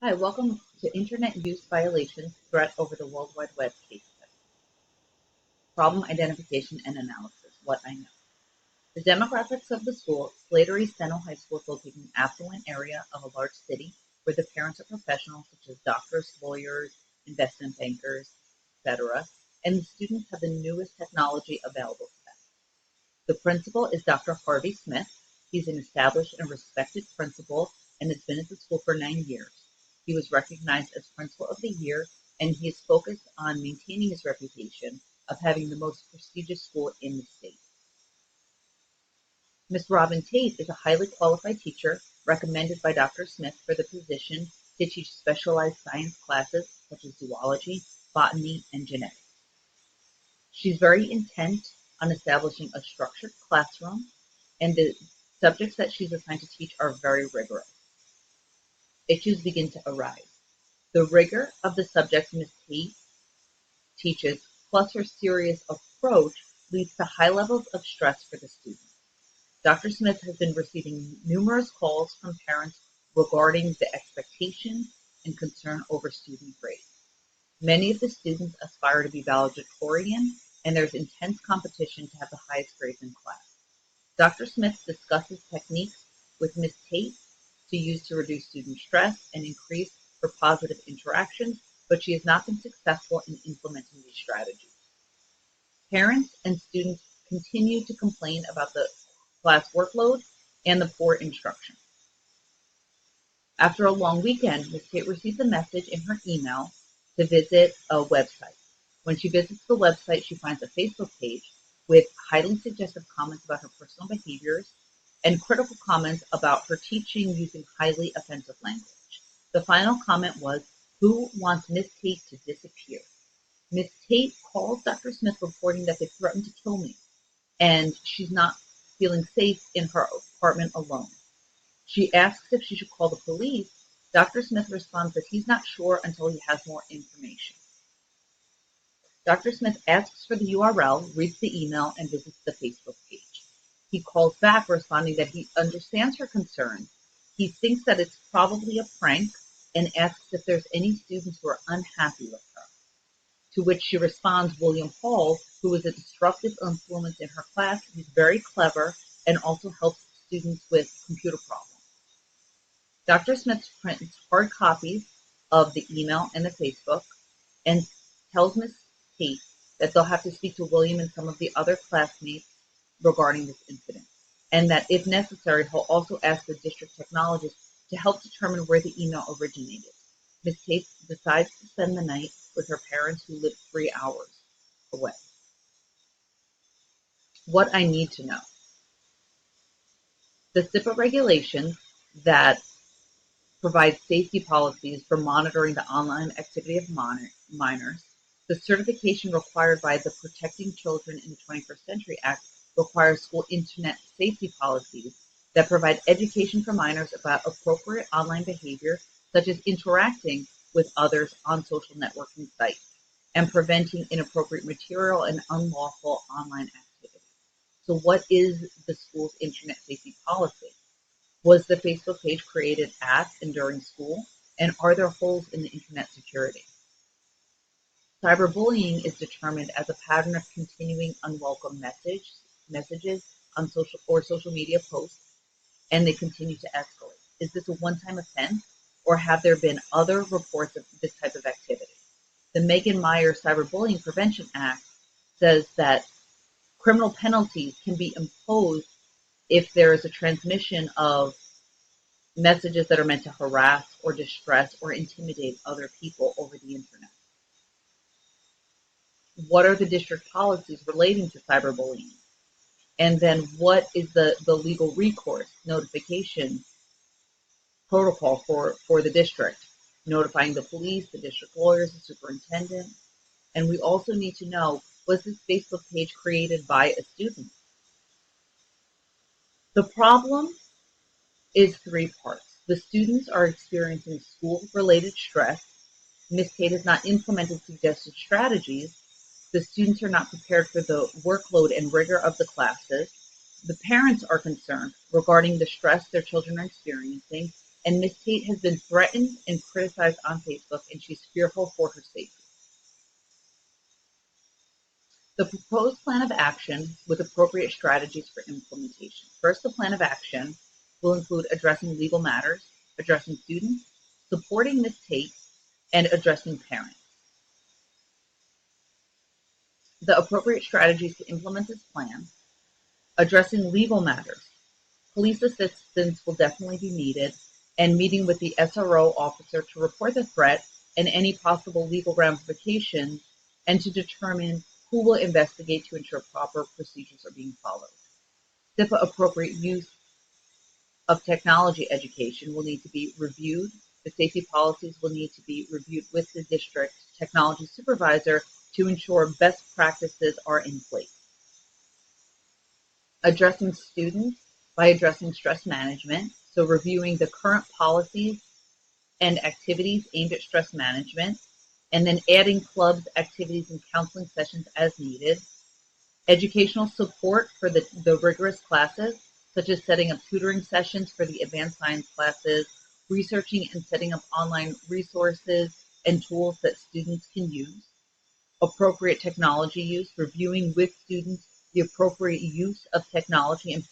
Hi, welcome to Internet Use Violations Threat over the World Wide Web case study. Problem identification and analysis, what I know. The demographics of the school, Slater East Steno High School, is located in an affluent area of a large city where the parents are professionals such as doctors, lawyers, investment bankers, etc., and the students have the newest technology available to them. The principal is Dr. Harvey Smith. He's an established and respected principal and has been at the school for 9 years. He was recognized as Principal of the Year, and he is focused on maintaining his reputation of having the most prestigious school in the state. Ms. Robin Tate is a highly qualified teacher recommended by Dr. Smith for the position to teach specialized science classes such as zoology, botany, and genetics. She's very intent on establishing a structured classroom, and the subjects that she's assigned to teach are very rigorous. Issues begin to arise. The rigor of the subjects Ms. Tate teaches, plus her serious approach, leads to high levels of stress for the students. Dr. Smith has been receiving numerous calls from parents regarding the expectations and concern over student grades. Many of the students aspire to be valedictorian, and there's intense competition to have the highest grades in class. Dr. Smith discusses techniques with Ms. Tate to use to reduce student stress and increase for positive interactions, but she has not been successful in implementing these strategies. Parents and students continue to complain about the class workload and the poor instruction. After a long weekend, Ms. Tate receives a message in her email to visit a website. When she visits the website, she finds a Facebook page with highly suggestive comments about her personal behaviors and critical comments about her teaching using highly offensive language. The final comment was, "Who wants Miss Tate to disappear?" Miss Tate calls Dr. Smith reporting that they threatened to kill me, and she's not feeling safe in her apartment alone. She asks if she should call the police. Dr. Smith responds that he's not sure until he has more information. Dr. Smith asks for the URL, reads the email, and visits the Facebook page. He calls back responding that he understands her concern. He thinks that it's probably a prank and asks if there's any students who are unhappy with her. To which she responds, William Hall, who is a disruptive influence in her class. He's very clever and also helps students with computer problems. Dr. Smith prints hard copies of the email and the Facebook and tells Ms. Tate that they'll have to speak to William and some of the other classmates regarding this incident, and that if necessary, he'll also ask the district technologist to help determine where the email originated. Ms. Tate decides to spend the night with her parents who live 3 hours away. What I need to know. The SIPA regulations that provide safety policies for monitoring the online activity of minors. The certification required by the Protecting Children in the 21st Century Act requires school internet safety policies that provide education for minors about appropriate online behavior, such as interacting with others on social networking sites and preventing inappropriate material and unlawful online activity. So what is the school's internet safety policy? Was the Facebook page created at and during school? And are there holes in the internet security? Cyberbullying is determined as a pattern of continuing unwelcome messages on social media posts, and they continue to escalate. Is this a one-time offense, or have there been other reports of this type of activity? The Megan Meyer Cyberbullying Prevention Act says that criminal penalties can be imposed if there is a transmission of messages that are meant to harass or distress or intimidate other people over the internet. What are the district policies relating to cyberbullying? And then what is the legal recourse notification protocol for the district? Notifying the police, the district lawyers, the superintendent. And we also need to know, was this Facebook page created by a student? The problem is 3 parts. The students are experiencing school-related stress. Ms. Tate has not implemented suggested strategies. The students are not prepared for the workload and rigor of the classes. The parents are concerned regarding the stress their children are experiencing, and Miss Tate has been threatened and criticized on Facebook, and she's fearful for her safety. The proposed plan of action with appropriate strategies for implementation. First, the plan of action will include addressing legal matters, addressing students, supporting Ms. Tate, and addressing parents. The appropriate strategies to implement this plan: addressing legal matters. Police assistance will definitely be needed, and meeting with the SRO officer to report the threat and any possible legal ramifications, and to determine who will investigate to ensure proper procedures are being followed. SIPA appropriate use of technology education will need to be reviewed. The safety policies will need to be reviewed with the district technology supervisor to ensure best practices are in place. Addressing students by addressing stress management, so reviewing the current policies and activities aimed at stress management, and then adding clubs, activities, and counseling sessions as needed. Educational support for the rigorous classes, such as setting up tutoring sessions for the advanced science classes, researching and setting up online resources and tools that students can use. Appropriate technology use, reviewing with students the appropriate use of technology and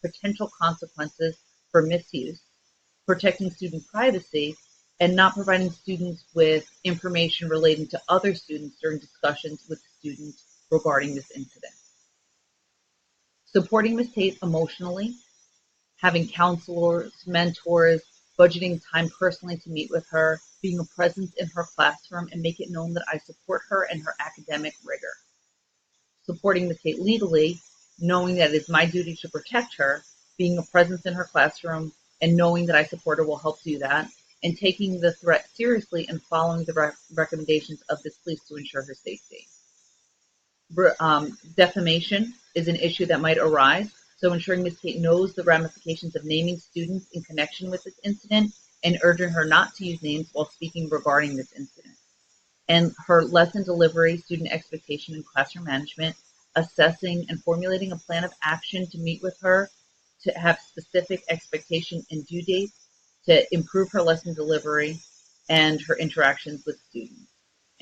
potential consequences for misuse. Protecting student privacy, and not providing students with information relating to other students during discussions with students regarding this incident. Supporting Ms. Tate emotionally, having counselors, mentors, budgeting time personally to meet with her, being a presence in her classroom, and make it known that I support her and her academic rigor. Supporting Ms. Tate legally, knowing that it is my duty to protect her, being a presence in her classroom, and knowing that I support her will help do that, and taking the threat seriously and following the recommendations of this police to ensure her safety. Defamation is an issue that might arise, so ensuring Ms. Tate knows the ramifications of naming students in connection with this incident and urging her not to use names while speaking regarding this incident. And her lesson delivery, student expectation, and classroom management, assessing and formulating a plan of action to meet with her, to have specific expectation and due dates, to improve her lesson delivery and her interactions with students.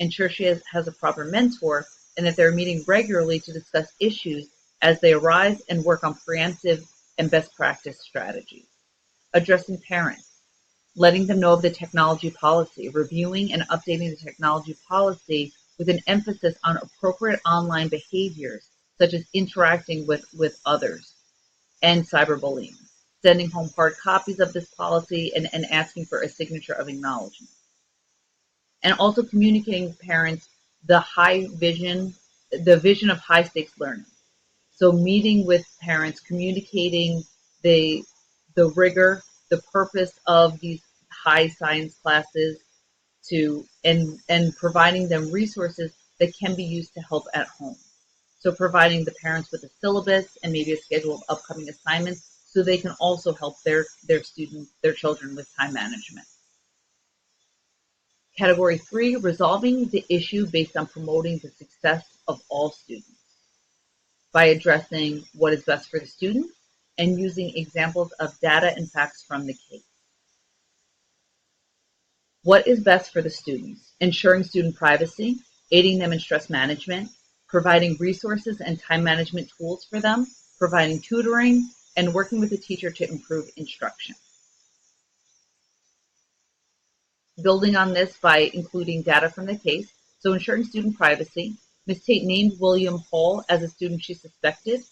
Ensure she has a proper mentor and that they're meeting regularly to discuss issues as they arise and work on preemptive and best practice strategies. Addressing parents, letting them know of the technology policy, reviewing and updating the technology policy with an emphasis on appropriate online behaviors, such as interacting with others, and cyberbullying. Sending home hard copies of this policy and asking for a signature of acknowledgement. And also communicating with parents the vision of high stakes learning. So meeting with parents, communicating the rigor, the purpose of these high science classes and providing them resources that can be used to help at home. So providing the parents with a syllabus and maybe a schedule of upcoming assignments so they can also help their students, their children with time management. Category 3, resolving the issue based on promoting the success of all students by addressing what is best for the student and using examples of data and facts from the case. What is best for the students? Ensuring student privacy, aiding them in stress management, providing resources and time management tools for them, providing tutoring, and working with the teacher to improve instruction. Building on this by including data from the case, so ensuring student privacy, Ms. Tate named William Hall as a student she suspected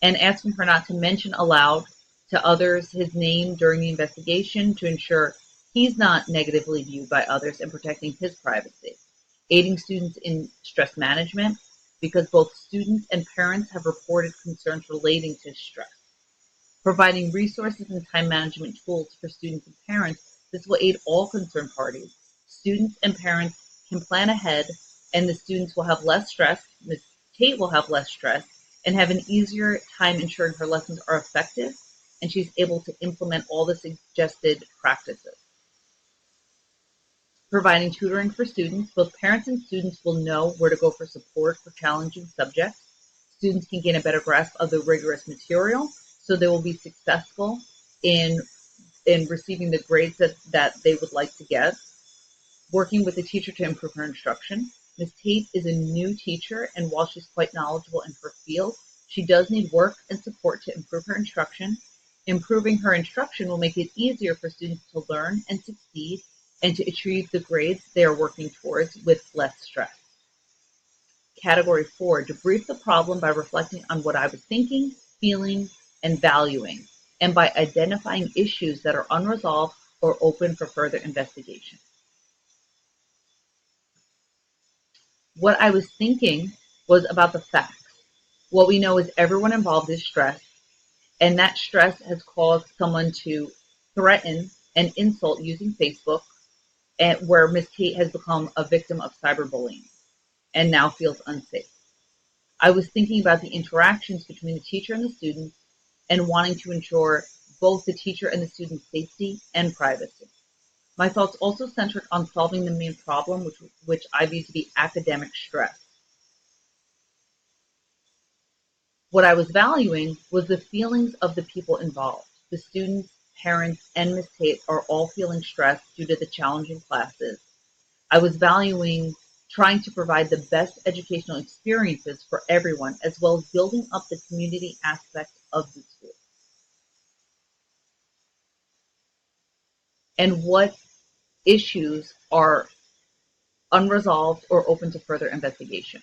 and asking her not to mention aloud to others his name during the investigation to ensure he's not negatively viewed by others and protecting his privacy. Aiding students in stress management because both students and parents have reported concerns relating to stress. Providing resources and time management tools for students and parents. This will aid all concerned parties. Students and parents can plan ahead, and the students will have less stress. Ms. Tate will have less stress and have an easier time ensuring her lessons are effective, and she's able to implement all the suggested practices. Providing tutoring for students. Both parents and students will know where to go for support for challenging subjects. Students can gain a better grasp of the rigorous material, so they will be successful in in receiving the grades that they would like to get, working with the teacher to improve her instruction. Ms. Tate is a new teacher, and while she's quite knowledgeable in her field, she does need work and support to improve her instruction. Improving her instruction will make it easier for students to learn and succeed and to achieve the grades they are working towards with less stress. Category 4, debrief the problem by reflecting on what I was thinking, feeling, and valuing, and by identifying issues that are unresolved or open for further investigation. What I was thinking was about the facts. What we know is everyone involved is stressed, and that stress has caused someone to threaten and insult using Facebook, and where Ms. Tate has become a victim of cyberbullying and now feels unsafe. I was thinking about the interactions between the teacher and the students and wanting to ensure both the teacher and the student's safety and privacy. My thoughts also centered on solving the main problem, which I view to be academic stress. What I was valuing was the feelings of the people involved. The students, parents, and Ms. Tate are all feeling stressed due to the challenging classes. I was valuing trying to provide the best educational experiences for everyone, as well as building up the community aspect of the school. And what issues are unresolved or open to further investigation.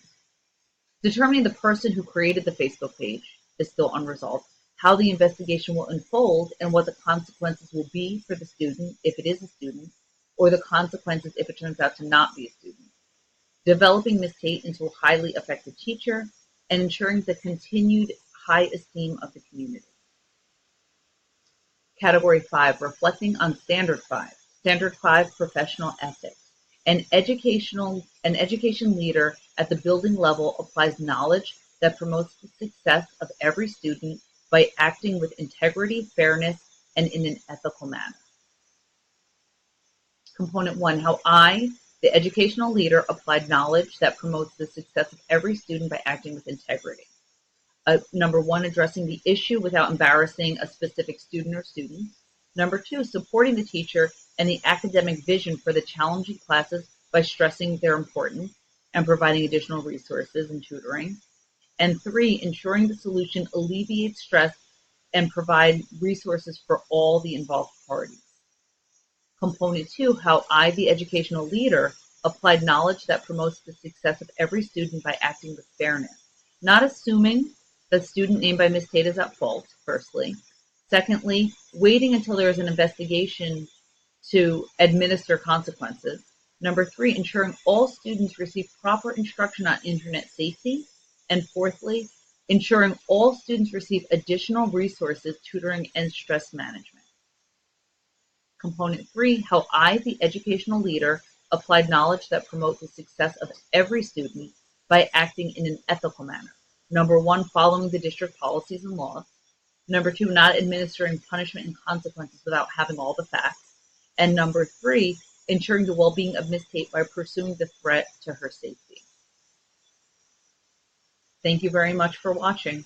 Determining the person who created the Facebook page is still unresolved, how the investigation will unfold, and what the consequences will be for the student if it is a student, or the consequences if it turns out to not be a student. Developing Ms. Tate into a highly effective teacher, and ensuring the continued high esteem of the community. Category 5, reflecting on Standard 5. Standard 5, professional ethics. An education leader at the building level applies knowledge that promotes the success of every student by acting with integrity, fairness, and in an ethical manner. Component 1, how I, the educational leader, applied knowledge that promotes the success of every student by acting with integrity. Number 1, addressing the issue without embarrassing a specific student or students. Number 2, supporting the teacher and the academic vision for the challenging classes by stressing their importance and providing additional resources and tutoring. And 3, ensuring the solution alleviates stress and provide resources for all the involved parties. Component 2, how I, the educational leader, applied knowledge that promotes the success of every student by acting with fairness, not assuming the student named by Ms. Tate is at fault, firstly. Secondly, waiting until there is an investigation to administer consequences. Number 3, ensuring all students receive proper instruction on internet safety. And fourthly, ensuring all students receive additional resources, tutoring, and stress management. Component 3, how I, the educational leader, applied knowledge that promotes the success of every student by acting in an ethical manner. Number 1, following the district policies and laws. Number 2, not administering punishment and consequences without having all the facts. And number 3, ensuring the well-being of Ms. Tate by pursuing the threat to her safety. Thank you very much for watching.